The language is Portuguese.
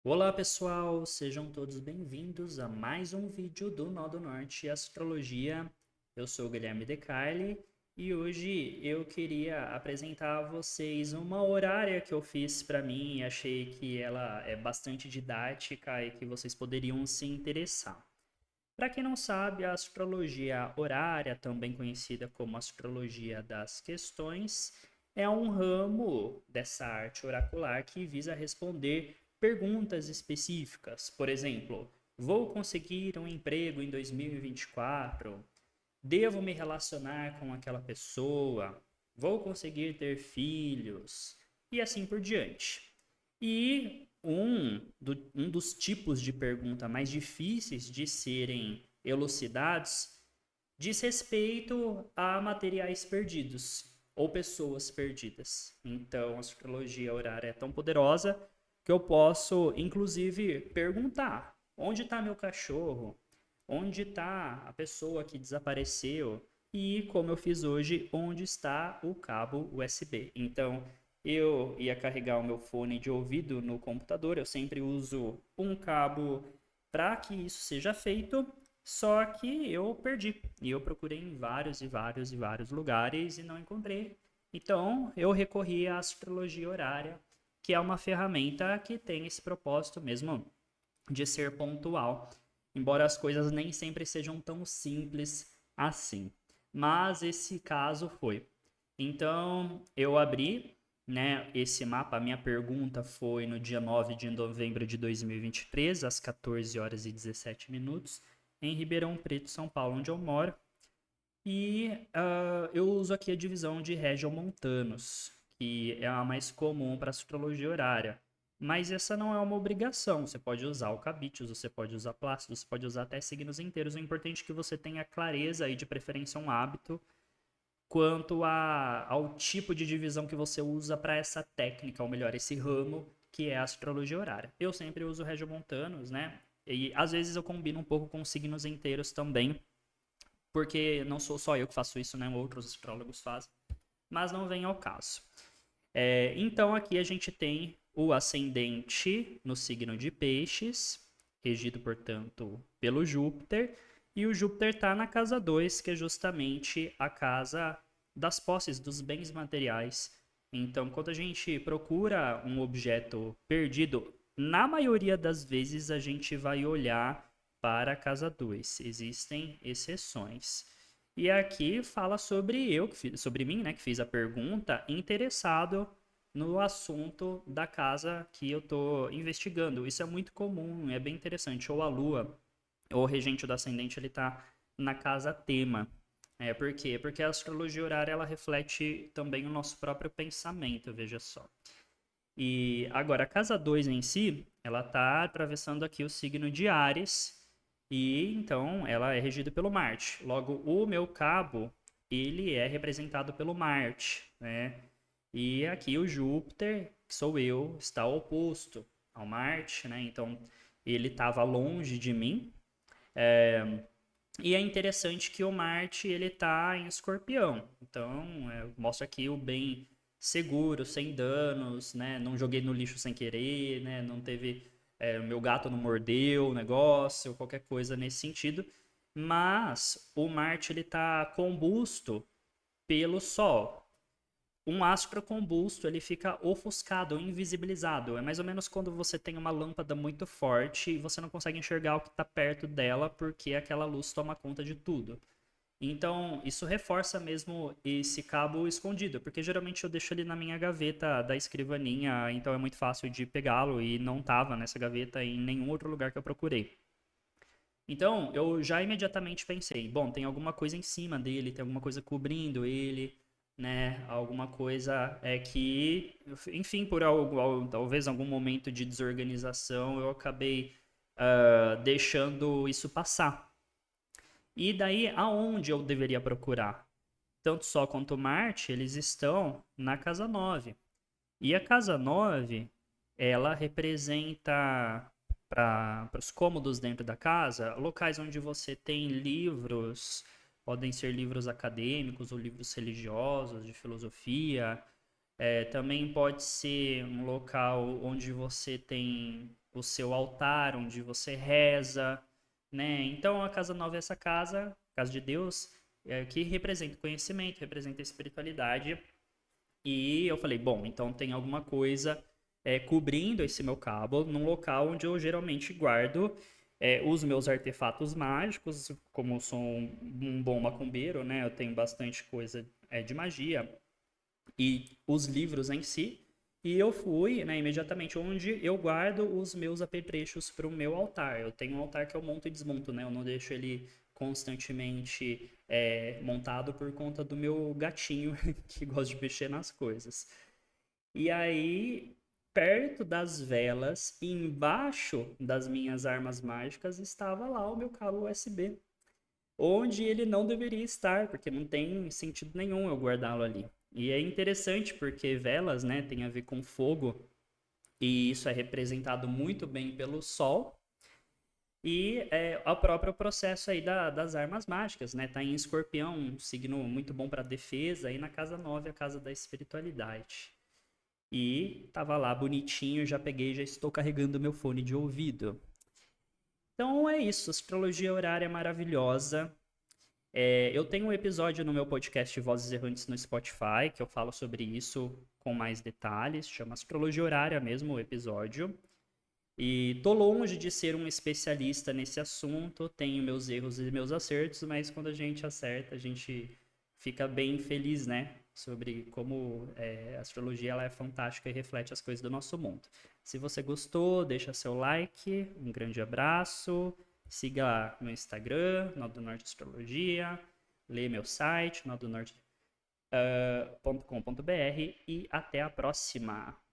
Olá pessoal, sejam todos bem-vindos a mais um vídeo do Nó do Norte Astrologia. Eu sou o Guilherme De Carli e hoje eu queria apresentar a vocês uma horária que eu fiz para mim e achei que ela é bastante didática e que vocês poderiam se interessar. Para quem não sabe, a astrologia horária, também conhecida como astrologia das questões, é um ramo dessa arte oracular que visa responder perguntas específicas. Por exemplo, vou conseguir um emprego em 2024? Devo me relacionar com aquela pessoa? Vou conseguir ter filhos? E assim por diante. E um dos tipos de pergunta mais difíceis de serem elucidados diz respeito a materiais perdidos ou pessoas perdidas. Então, a astrologia horária é tão poderosa que eu posso, inclusive, perguntar: onde está meu cachorro? Onde está a pessoa que desapareceu? E, como eu fiz hoje, onde está o cabo USB? Então, eu ia carregar o meu fone de ouvido no computador, eu sempre uso um cabo para que isso seja feito, só que eu perdi. E eu procurei em vários e vários e vários lugares e não encontrei. Então, eu recorri à astrologia horária, que é uma ferramenta que tem esse propósito mesmo de ser pontual, embora as coisas nem sempre sejam tão simples assim. Mas esse caso foi. Então, eu abri, né, esse mapa. A minha pergunta foi no dia 9 de novembro de 2023, às 14 horas e 17 minutos, em Ribeirão Preto, São Paulo, onde eu moro. E eu uso aqui a divisão de regiomontanos, que é a mais comum para astrologia horária. Mas essa não é uma obrigação. Você pode usar alcabitos, você pode usar plácidos, você pode usar até signos inteiros. O importante é que você tenha clareza e, de preferência, um hábito quanto ao tipo de divisão que você usa para essa técnica, ou melhor, esse ramo que é a astrologia horária. Eu sempre uso regiomontanos, né? E às vezes eu combino um pouco com signos inteiros também, porque não sou só eu que faço isso, né? Outros astrólogos fazem, mas não vem ao caso. Então aqui a gente tem o ascendente no signo de Peixes, regido, portanto, pelo Júpiter, e o Júpiter está na casa 2, que é justamente a casa das posses, dos bens materiais. Então, quando a gente procura um objeto perdido, na maioria das vezes a gente vai olhar para a casa 2. Existem exceções. E aqui fala sobre sobre mim, né, que fiz a pergunta, interessado no assunto da casa que eu estou investigando. Isso é muito comum, é bem interessante. Ou a Lua, ou o regente do ascendente, ele está na casa tema. Por quê? Porque a astrologia horária ela reflete também o nosso próprio pensamento, veja só. E agora, a casa 2 em si, ela está atravessando aqui o signo de Áries, e então ela é regida pelo Marte. Logo, o meu cabo, ele é representado pelo Marte, né? E aqui o Júpiter, que sou eu, está oposto ao Marte, né? Então ele estava longe de mim. E é interessante que o Marte ele está em Escorpião. Então mostra aqui o bem seguro, sem danos, né? Não joguei no lixo sem querer, né? Não teve o meu gato não mordeu o negócio, qualquer coisa nesse sentido. Mas o Marte ele está combusto pelo Sol. Um astro combusto ele fica ofuscado, invisibilizado. É mais ou menos quando você tem uma lâmpada muito forte e você não consegue enxergar o que está perto dela porque aquela luz toma conta de tudo. Então, isso reforça mesmo esse cabo escondido, porque geralmente eu deixo ele na minha gaveta da escrivaninha, então é muito fácil de pegá-lo e não estava nessa gaveta em nenhum outro lugar que eu procurei. Então, eu já imediatamente pensei, bom, tem alguma coisa em cima dele, tem alguma coisa cobrindo ele, né? Alguma coisa que, enfim, por talvez algum momento de desorganização, eu acabei deixando isso passar. E daí, aonde eu deveria procurar? Tanto Sol quanto Marte, eles estão na casa 9. E a casa 9 ela representa para os cômodos dentro da casa, locais onde você tem livros, podem ser livros acadêmicos ou livros religiosos, de filosofia, Também pode ser um local onde você tem o seu altar, onde você reza, né? Então a casa nova é essa casa, casa de Deus, que representa o conhecimento, representa a espiritualidade. E eu falei, bom, então tem alguma coisa cobrindo esse meu cabo num local onde eu geralmente guardo os meus artefatos mágicos, como eu sou um bom macumbeiro, né? Eu tenho bastante coisa de magia e os livros em si. E eu fui, né, imediatamente onde eu guardo os meus apetrechos para o meu altar. Eu tenho um altar que eu monto e desmonto, né? Eu não deixo ele constantemente montado por conta do meu gatinho que gosta de mexer nas coisas. E aí, perto das velas, embaixo das minhas armas mágicas, estava lá o meu cabo USB, onde ele não deveria estar, porque não tem sentido nenhum eu guardá-lo ali. E é interessante porque velas, né, tem a ver com fogo, e isso é representado muito bem pelo sol, e o próprio processo aí das armas mágicas, né? Tá em Escorpião, um signo muito bom para defesa, e na casa 9, a casa da espiritualidade. E tava lá bonitinho, já peguei, já estou carregando meu fone de ouvido. Então é isso, astrologia horária é maravilhosa. Eu tenho um episódio no meu podcast Vozes Errantes no Spotify, que eu falo sobre isso com mais detalhes, chama Astrologia Horária mesmo o episódio. E tô longe de ser um especialista nesse assunto, tenho meus erros e meus acertos, mas quando a gente acerta, a gente fica bem feliz, né? Sobre como a astrologia ela é fantástica e reflete as coisas do nosso mundo. Se você gostou, deixa seu like, um grande abraço, siga meu Instagram, Nó do Norte Astrologia, lê meu site, nodonorte.com.br e até a próxima!